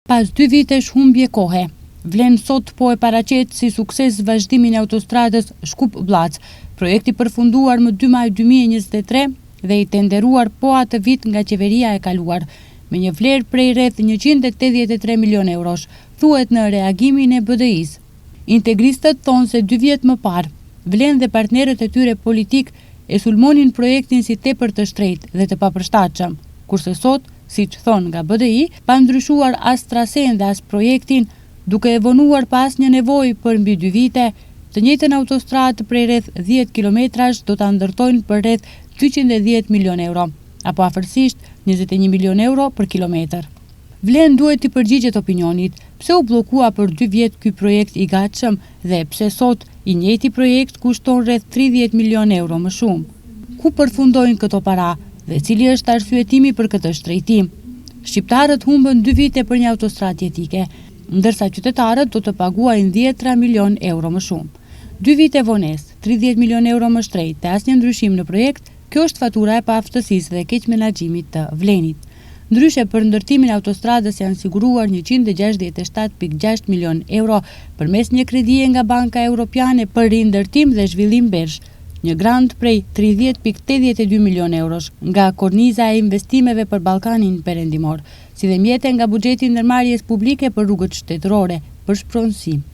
Pas 2 vitesh humbje kohe, vlen sot po e paraqet si sukses vazhdimin e autostradës Shkup-Blac, projekti përfunduar më 2 maj 2023 dhe i tenderuar po atë vit nga qeveria e kaluar, me një vlerë prej rreth 183 milion eurosh, thuhet në reagimin e BDI-s. Integristët thonë se 2 vjet më parë, Vlen dhe partnerët e tyre politik e sulmonin projektin si tepër të shtrejtë dhe të papërshtatshëm, kurse sot, siç thonë nga BDI, pa ndryshuar as trasen dhe as projektin, duke e vonuar pa asnjë nevojë për mbi 2 vite, të njëjtën autostradë prej rreth 10 kilometrash do ta ndërtojnë për rreth 210 milion euro, apo afërsisht 21 milion euro për kilometër. Vlen duhet të përgjigjet opinionit, pse u bllokua për 2 vjet ky projekt i gatshëm dhe pse sot i njëjti projekt kushton rreth 30 milion euro më shumë. Ku përfundojnë këto para dhe cili është arsyetimi për këtë shtrejtim? Shqiptarët humbën 2 vite për një autostradë jetike, ndërsa qytetarët do të paguajnë 10 milion euro më shumë. 2 vite vonesë, 30 milion euro më shtrejt dhe asnjë ndryshim në projekt, kjo është fatura e paaftësisë dhe keq menaxhimit të Vlenit. Ndryshe për ndërtimin e autostradës janë siguruar 167,6 milion euro përmes një kredie nga Banka Europiane për rindërtim dhe zhvillim Bersh, një grant prej 30,82 milion eurosh nga korniza e investimeve për Ballkanin Perëndimor, si dhe mjete nga buxheti ndërmarrjes publike për rrugët shtetërore për shpronësim.